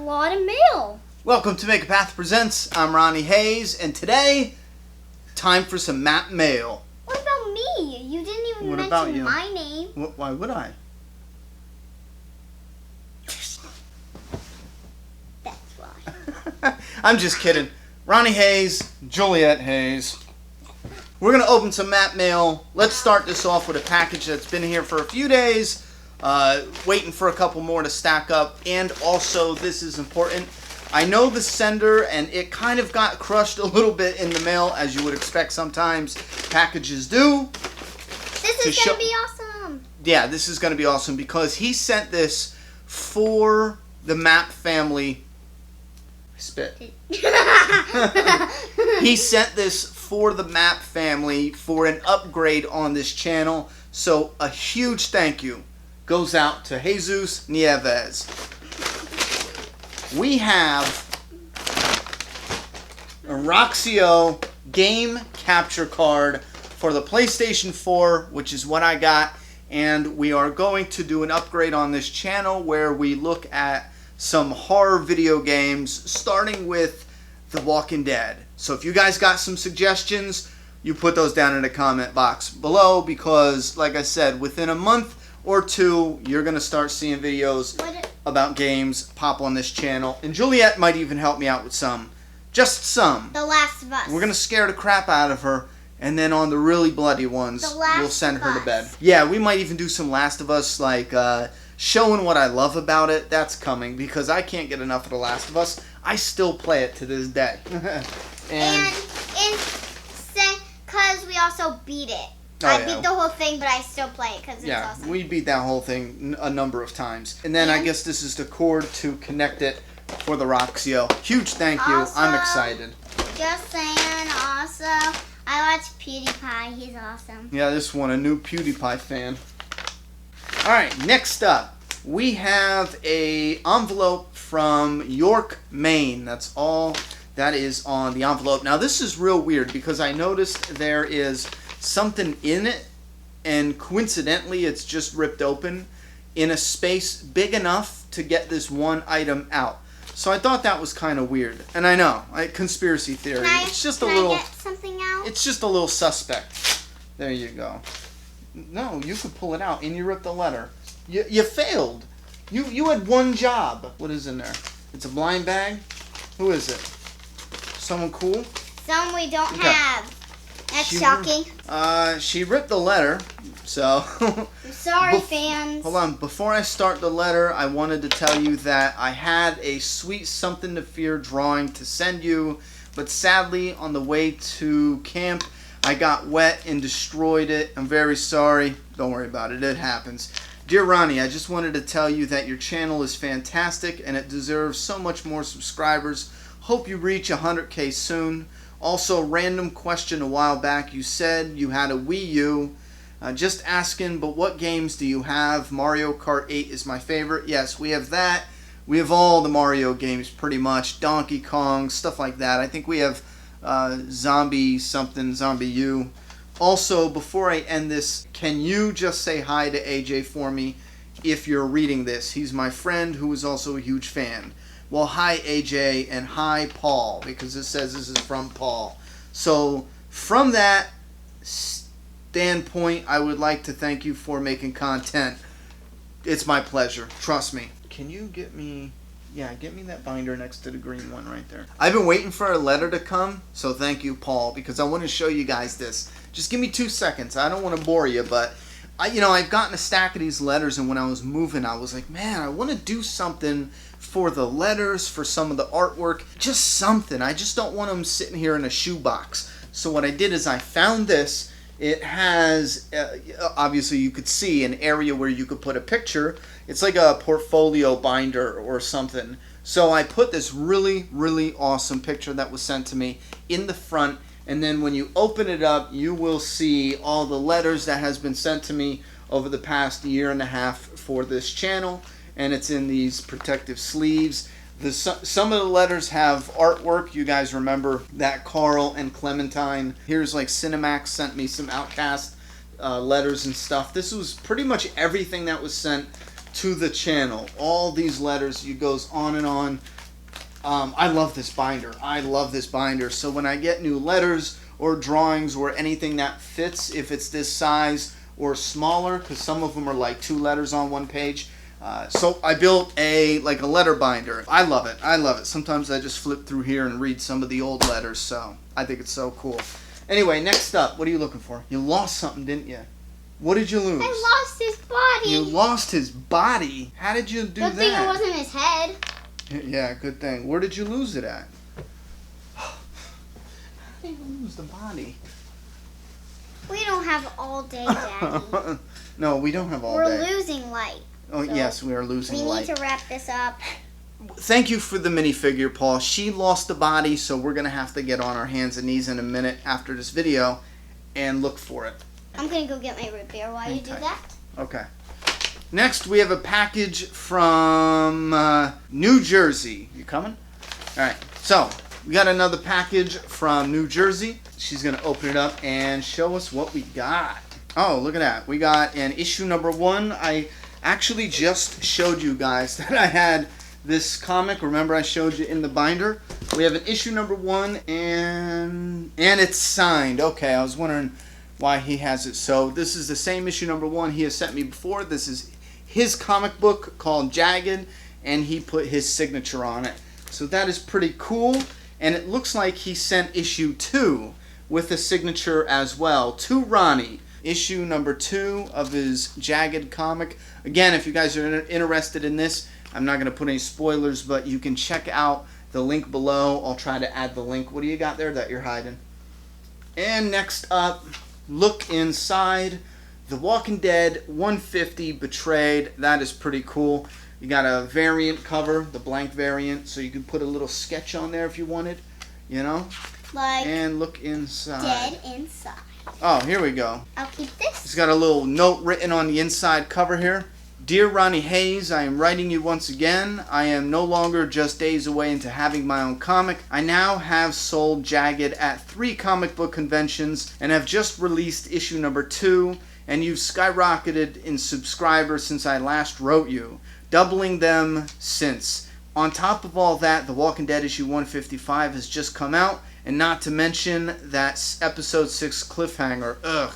lot of mail. Welcome to MAPP Presents. I'm Ronnie Hayes, and today, time for some MAPP mail. What about me? You didn't even What about mention you? my name. Why would I? That's why. I'm just kidding. Ronnie Hayes, Juliet Hayes. We're going to open some MAPP mail. Let's start this off with a package that's been here for a few days. Waiting for a couple more to stack up. And also, this is important. I know the sender, and it kind of got crushed a little bit in the mail, as you would expect sometimes packages do. This is going to be awesome. Yeah, this is going to be awesome because he sent this for the MAPP family. Spit. He sent this for the MAPP family for an upgrade on this channel. So a huge thank you goes out to Jesus Nieves. We have a Roxio game capture card for the PlayStation 4, which is what I got. And we are going to do an upgrade on this channel where we look at some horror video games, starting with The Walking Dead. So if you guys got some suggestions, you put those down in the comment box below, because like I said, within a month or two, you're going to start seeing videos about games pop on this channel. And Juliet might even help me out with some. Just some. The Last of Us. We're going to scare the crap out of her. And then on the really bloody ones, we'll send her to bed. Yeah, we might even do some Last of Us, like showing what I love about it. That's coming, because I can't get enough of The Last of Us. I still play it to this day. and because we also beat it. I beat the whole thing, but I still play it because it's awesome. We beat that whole thing a number of times. And then I guess this is the cord to connect it for the Roxio. Huge thank you. Also, I'm excited. Just saying, also, I watch PewDiePie. He's awesome. Yeah, this one, a new PewDiePie fan. Alright, next up, we have a envelope from York, Maine. That's all that is on the envelope. Now, this is real weird because I noticed there is something in it, and coincidentally it's just ripped open in a space big enough to get this one item out. So I thought that was kind of weird. And I know, conspiracy theory. It's just a little. Get something out? It's just a little suspect. There you go. No, you could pull it out, and you ripped the letter. You failed. You had one job. What is in there? It's a blind bag. Who is it? Someone cool? Someone we don't have. That's shocking. She ripped the letter, so. I'm sorry, fans. Hold on. Before I start the letter, I wanted to tell you that I had a sweet Something to Fear drawing to send you, but sadly, on the way to camp, I got wet and destroyed it. I'm very sorry. Don't worry about it. It happens. Dear Ronnie, I just wanted to tell you that your channel is fantastic and it deserves so much more subscribers. Hope you reach 100K soon. Also, random question a while back, you said you had a Wii U. Just asking, but what games do you have? Mario Kart 8 is my favorite. Yes, we have that. We have all the Mario games pretty much. Donkey Kong, stuff like that. I think we have Zombie U. Also, before I end this, can you just say hi to AJ for me if you're reading this? He's my friend who is also a huge fan. Well, hi AJ, and hi Paul, because it says this is from Paul. So, from that standpoint, I would like to thank you for making content. It's my pleasure. Trust me. Can you get me... Yeah, get me that binder next to the green one right there. I've been waiting for a letter to come, so thank you, Paul, because I want to show you guys this. Just give me 2 seconds. I don't want to bore you, but I've gotten a stack of these letters, and when I was moving, I was like, man, I want to do something for the letters, for some of the artwork, just something. I just don't want them sitting here in a shoebox. So what I did is I found this. It has, obviously you could see an area where you could put a picture. It's like a portfolio binder or something. So I put this really, really awesome picture that was sent to me in the front. And then when you open it up, you will see all the letters that has been sent to me over the past year and a half for this channel. And it's in these protective sleeves. Some of the letters have artwork. You guys remember that Carl and Clementine. Here's like Cinemax sent me some Outcast letters and stuff. This was pretty much everything that was sent to the channel. All these letters, it goes on and on. I love this binder. I love this binder. So when I get new letters or drawings or anything that fits, if it's this size or smaller, because some of them are like 2 letters on one page. So I built a letter binder. I love it. I love it. Sometimes I just flip through here and read some of the old letters. So I think it's so cool. Anyway, next up, what are you looking for? You lost something, didn't you? What did you lose? I lost his body. You lost his body? How did you do that? Good thing it wasn't his head. Yeah, good thing. Where did you lose it at? How did you lose the body? We don't have all day, Daddy. No, we don't have all We're day. We're losing light. Oh, so yes, we are losing light. We need to wrap this up. Thank you for the minifigure, Paul. She lost the body, so we're going to have to get on our hands and knees in a minute after this video and look for it. I'm going to go get my root beer while you do that. Okay. Next, we have a package from New Jersey. You coming? All right. So, we got another package from New Jersey. She's going to open it up and show us what we got. Oh, look at that. We got an issue number 1. I actually just showed you guys that I had this comic. Remember I showed you in the binder? We have an issue number 1 and it's signed. Okay, I was wondering why he has it. So this is the same issue number 1 he has sent me before. This is his comic book called Jagged, and he put his signature on it. So that is pretty cool. And it looks like he sent issue 2 with a signature as well to Ronnie. Issue number 2 of his Jagged comic. Again, if you guys are interested in this, I'm not going to put any spoilers, but you can check out the link below. I'll try to add the link. What do you got there that you're hiding? And next up, look inside. The Walking Dead 150 Betrayed. That is pretty cool. You got a variant cover, the blank variant, so you can put a little sketch on there if you wanted, you know? Like and look inside. Dead inside. Oh, here we go. I'll keep this. It's got a little note written on the inside cover here. Dear Ronnie Hayes, I am writing you once again. I am no longer just days away into having my own comic. I now have sold Jagged at 3 comic book conventions and have just released issue number 2, and you've skyrocketed in subscribers since I last wrote you, doubling them since. On top of all that, The Walking Dead issue 155 has just come out, and not to mention that episode 6 cliffhanger. Ugh.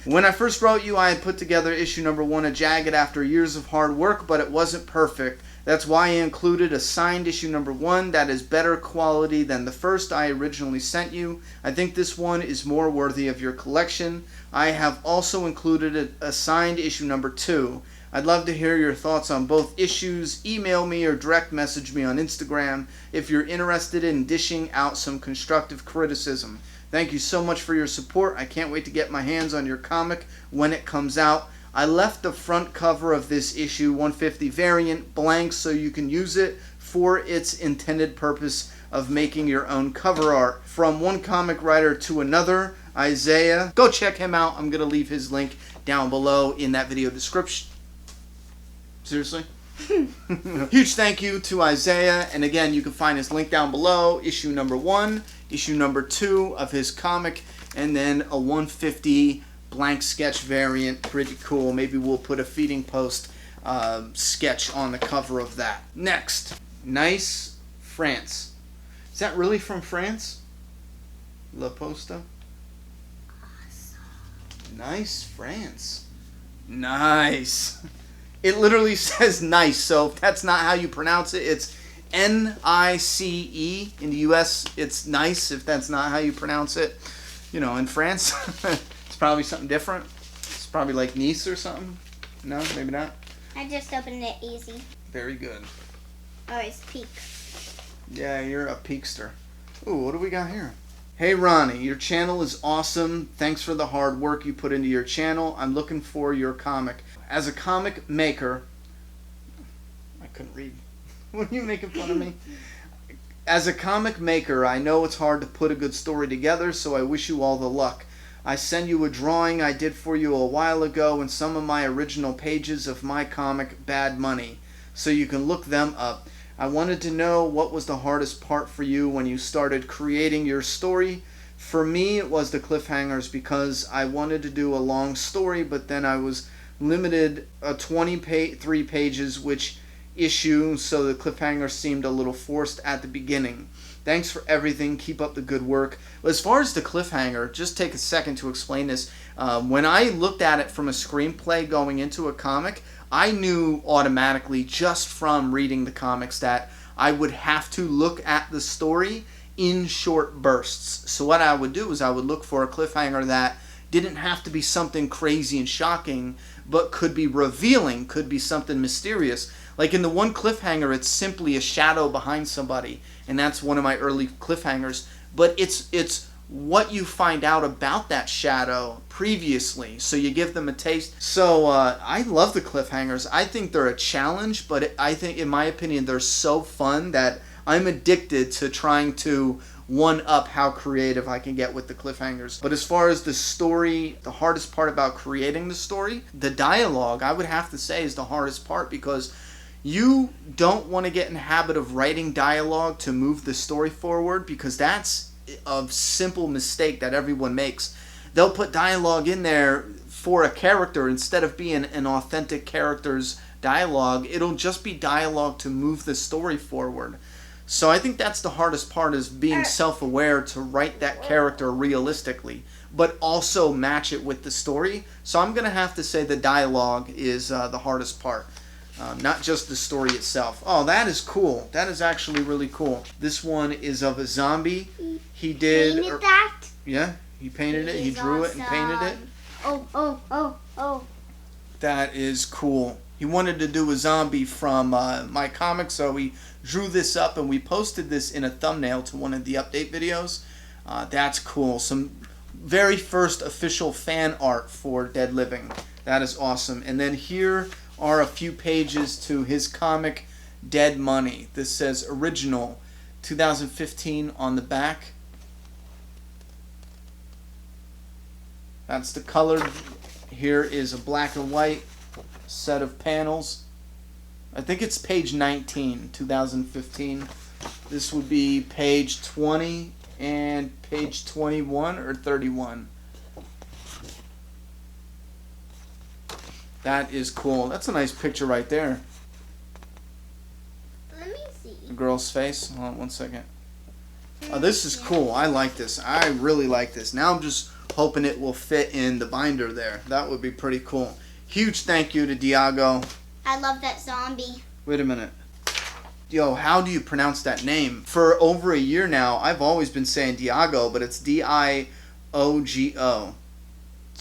When I first wrote you, I had put together issue number 1 of Jagged after years of hard work, but it wasn't perfect. That's why I included a signed issue number 1 that is better quality than the first I originally sent you. I think this one is more worthy of your collection. I have also included a signed issue number 2. I'd love to hear your thoughts on both issues. Email me or direct message me on Instagram if you're interested in dishing out some constructive criticism. Thank you so much for your support. I can't wait to get my hands on your comic when it comes out. I left the front cover of this issue 150 variant blank so you can use it for its intended purpose of making your own cover art. From one comic writer to another, Isaiah. Go check him out. I'm going to leave his link down below in that video description. Seriously? Huge thank you to Isaiah, and again, you can find his link down below. Issue number 1, issue number 2 of his comic, and then a 150 blank sketch variant. Pretty cool. Maybe we'll put a feeding post sketch on the cover of that. Next, Nice France. Is that really from France? La Posta? Awesome. Nice France. Nice. It literally says nice, so if that's not how you pronounce it, it's N-I-C-E. In the U.S., it's nice if that's not how you pronounce it. You know, in France, it's probably something different. It's probably like Nice or something. No, maybe not. I just opened it easy. Very good. Oh, it's peak. Yeah, you're a peakster. Ooh, what do we got here? Hey Ronnie, your channel is awesome. Thanks for the hard work you put into your channel. I'm looking for your comic. As a comic maker, I couldn't read. What are you making fun of me? As a comic maker, I know it's hard to put a good story together, so I wish you all the luck. I send you a drawing I did for you a while ago in some of my original pages of my comic, Bad Money, so you can look them up. I wanted to know what was the hardest part for you when you started creating your story. For me, it was the cliffhangers because I wanted to do a long story, but then I was limited 23 pages, which issue, so the cliffhanger seemed a little forced at the beginning. Thanks for everything. Keep up the good work. As far as the cliffhanger, just take a second to explain this. When I looked at it from a screenplay going into a comic, I knew automatically just from reading the comics that I would have to look at the story in short bursts. So what I would do is I would look for a cliffhanger that didn't have to be something crazy and shocking, but could be revealing, could be something mysterious. Like in the one cliffhanger, it's simply a shadow behind somebody, and that's one of my early cliffhangers. But it's what you find out about that shadow previously, so you give them a taste. So I love the cliffhangers. I think they're a challenge, but I think, in my opinion, they're so fun that I'm addicted to trying to one-up how creative I can get with the cliffhangers. But as far as the story, the hardest part about creating the story, the dialogue, I would have to say, is the hardest part, because you don't want to get in the habit of writing dialogue to move the story forward, because that's a simple mistake that everyone makes. They'll put dialogue in there for a character instead of being an authentic character's dialogue. It'll just be dialogue to move the story forward. So I think that's the hardest part, is being self-aware to write that character realistically, but also match it with the story. So I'm going to have to say the dialogue is the hardest part, not just the story itself. Oh, that is cool. That is actually really cool. This one is of a zombie. He did... Painted that? Yeah, he painted it. He drew it and painted it. Oh. That is cool. He wanted to do a zombie from my comic, so he drew this up, and we posted this in a thumbnail to one of the update videos. That's cool. Some very first official fan art for Dead Living. That is awesome. And then here are a few pages to his comic, Dead Money. This says original 2015 on the back. That's the colored. Here is a black and white set of panels. I think it's page 19, 2015. This would be page 20 and page 21 or 31. That is cool. That's a nice picture right there. Let me see. The girl's face. Hold on one second. Oh, this is cool. I like this. I really like this. Now I'm just hoping it will fit in the binder there. That would be pretty cool. Huge thank you to Diago. I love that zombie. Wait a minute. Yo, how do you pronounce that name? For over a year now, I've always been saying Diago, but it's D-I-O-G-O.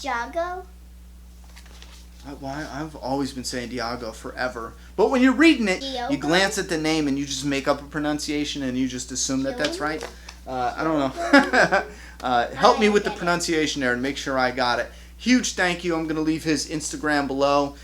Jago? I've always been saying Diago forever. But when you're reading it, you glance at the name and you just make up a pronunciation and you just assume that that's right. I don't know. Help me with the pronunciation there and make sure I got it. Huge thank you. I'm going to leave his Instagram below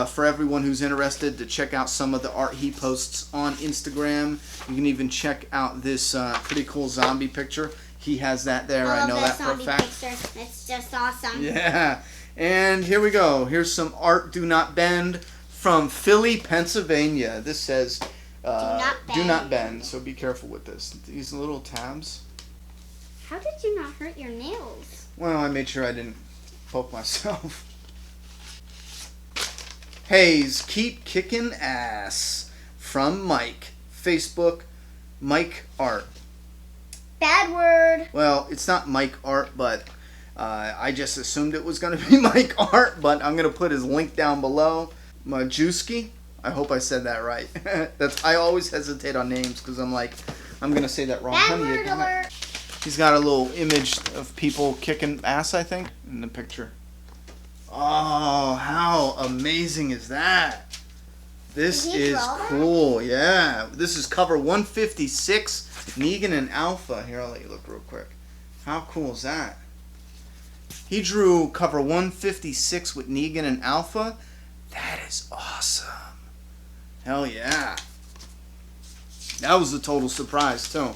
for everyone who's interested to check out some of the art he posts on Instagram. You can even check out this pretty cool zombie picture. He has that there. I know that for a fact. Picture. It's just awesome. Yeah. And here we go. Here's some art Do Not Bend from Philly, Pennsylvania. This says Do Not Bend. So be careful with this. These little tabs. How did you not hurt your nails? Well, I made sure I didn't poke myself. Hayes, keep kicking ass. From Mike. Facebook, Mike Art. Bad word. Well, it's not Mike Art, but I just assumed it was going to be Mike Art, but I'm going to put his link down below. Majewski. I hope I said that right. I always hesitate on names because I'm like, I'm going to say that wrong. Bad word alert. He's got a little image of people kicking ass, I think, in the picture. Oh, how amazing is that? This is cool. Yeah. This is cover 156, Negan and Alpha. Here, I'll let you look real quick. How cool is that? He drew cover 156 with Negan and Alpha. That is awesome. Hell yeah. That was a total surprise, too.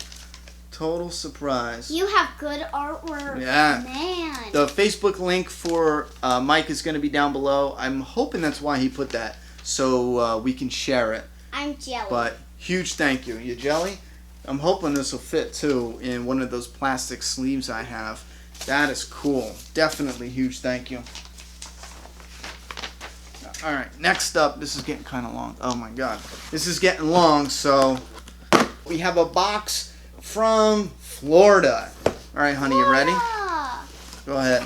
Total surprise. You have good artwork. Yeah. Man. The Facebook link for Mike is going to be down below. I'm hoping that's why he put that, so we can share it. I'm jelly. But huge thank you. You jelly? I'm hoping this will fit, too, in one of those plastic sleeves I have. That is cool. Definitely huge thank you. All right, next up, this is getting kind of long. Oh my God, this is getting long. So we have a box from Florida. All right, honey, you ready? Go ahead.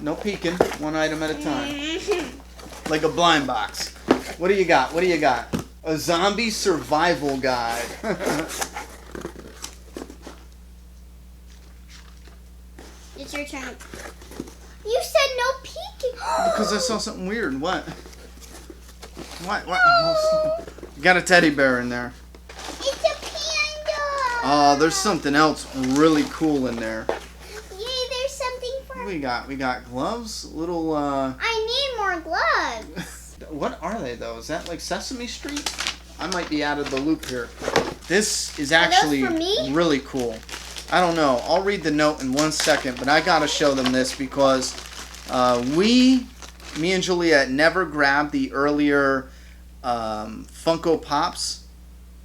No peeking. One item at a time. Like a blind box. What do you got? What do you got? A zombie survival guide. It's your turn. You said no peeking. Because I saw something weird. What? What? Oh, you got a teddy bear in there. It's a panda. Oh, there's something else really cool in there. Yay, there's something for... What we got? We got gloves. Little, I need more gloves. What are they, though? Is that like Sesame Street? I might be out of the loop here. This is actually for me? really cool. I don't know. I'll read the note in 1 second, but I gotta show them this because me and Juliet never grabbed the earlier Funko Pops,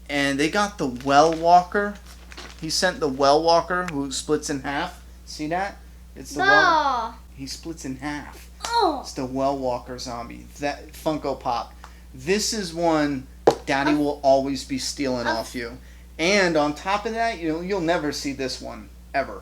and they got the Well Walker. He sent the Well Walker who splits in half. See that? It's the Well. He splits in half. Oh. It's the Well Walker zombie. That Funko Pop. This is one Daddy will always be stealing off you. And on top of that, you'll never see this one ever.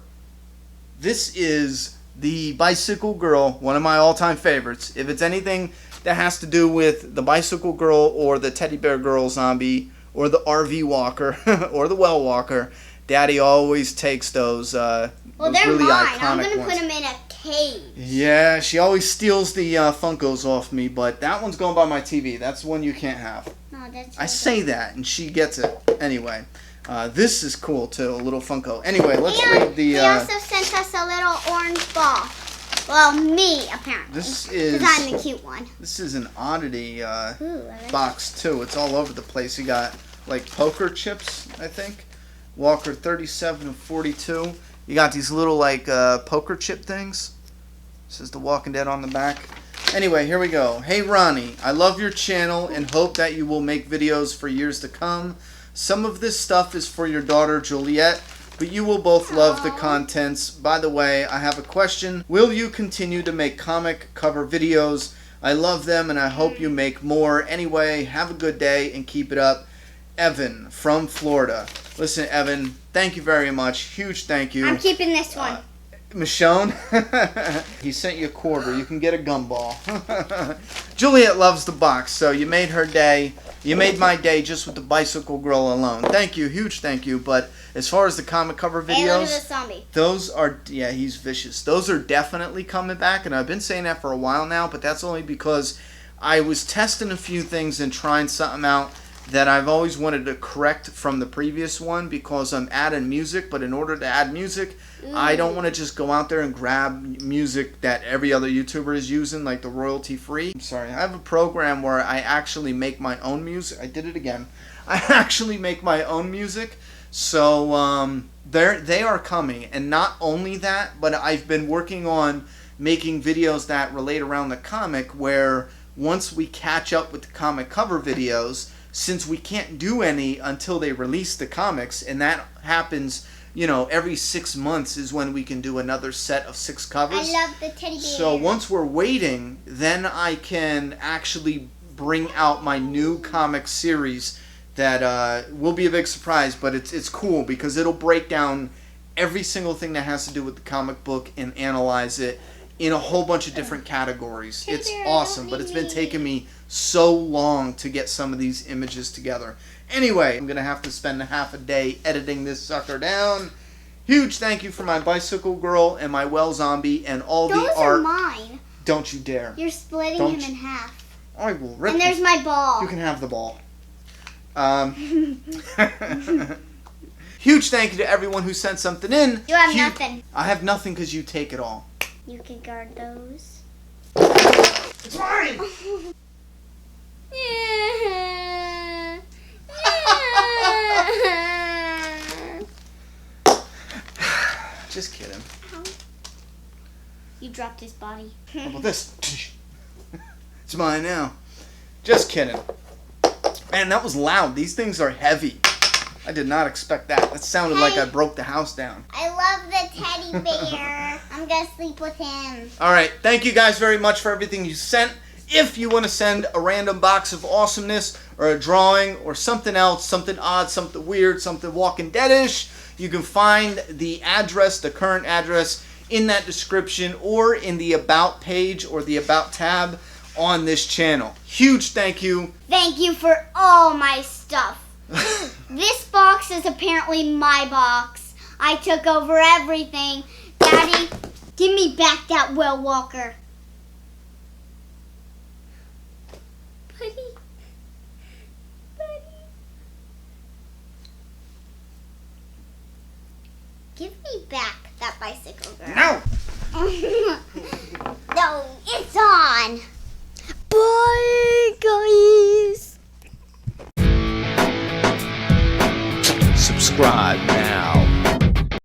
This is the Bicycle Girl, one of my all-time favorites. If it's anything that has to do with the Bicycle Girl or the Teddy Bear Girl zombie or the RV Walker or the Well Walker, Daddy always takes those. Well, those they're really mine. iconic I'm gonna ones. put them in a cage. Yeah, she always steals the Funkos off me, but that one's going by my TV. That's one you can't have. No, that's. I say that, and she gets it. Anyway, this is cool, too, a little Funko. Anyway, let's read the... They also sent us a little orange ball. Well, me, apparently. This is... Because I'm the cute one. This is an oddity Ooh, I like box, too. It's all over the place. You got, like, poker chips, I think. Walker 37 of 42. You got these little, like, poker chip things. This is The Walking Dead on the back. Anyway, here we go. Hey, Ronnie, I love your channel and hope that you will make videos for years to come. Some of this stuff is for your daughter, Juliet, but you will both love the contents. By the way, I have a question. Will you continue to make comic cover videos? I love them and I hope you make more. Anyway, have a good day and keep it up. Evan from Florida. Listen, Evan, thank you very much. Huge thank you. I'm keeping this one. Michonne, he sent you a quarter. You can get a gumball. Juliet loves the box, so you made her day. You made my day just with the Bicycle Girl alone. Thank you, huge thank you. But as far as the comic cover videos, Hey, look at this zombie. those are, yeah, he's vicious. Those are definitely coming back, and I've been saying that for a while now, but that's only because I was testing a few things and trying something out that I've always wanted to correct from the previous one because I'm adding music, but in order to add music, I don't want to just go out there and grab music that every other YouTuber is using, like the royalty free. I'm sorry, I have a program where I actually make my own music. I did it again. I actually make my own music, so they are coming. And not only that, but I've been working on making videos that relate around the comic where once we catch up with the comic cover videos, since we can't do any until they release the comics, and that happens, every 6 months is when we can do another set of 6 covers. I love the teddy bear. So once we're waiting, then I can actually bring out my new comic series that will be a big surprise, but it's cool because it'll break down every single thing that has to do with the comic book and analyze it in a whole bunch of different categories. It's awesome, but it's been taking me so long to get some of these images together. Anyway, I'm going to have to spend a half a day editing this sucker down. Huge thank you for my Bicycle Girl and my Well Zombie and all Those the are art. mine. Don't you dare. You're splitting Don't him you- in half. I will rip And there's my ball. You can have the ball. Huge thank you to everyone who sent something in. You have nothing. I have nothing because you take it all. You can guard those. It's mine! Just kidding. You dropped his body. How about this? It's mine now. Just kidding. Man, that was loud. These things are heavy. I did not expect that. That sounded like I broke the house down. I love the teddy bear. I'm gonna sleep with him. All right. Thank you guys very much for everything you sent. If you want to send a random box of awesomeness or a drawing or something else, something odd, something weird, something Walking Dead-ish, you can find the address, the current address, in that description or in the About page or the About tab on this channel. Huge thank you. Thank you for all my stuff. This box is apparently my box. I took over everything. Daddy, give me back that Will Walker. Buddy. Buddy. Give me back that bicycle girl. No!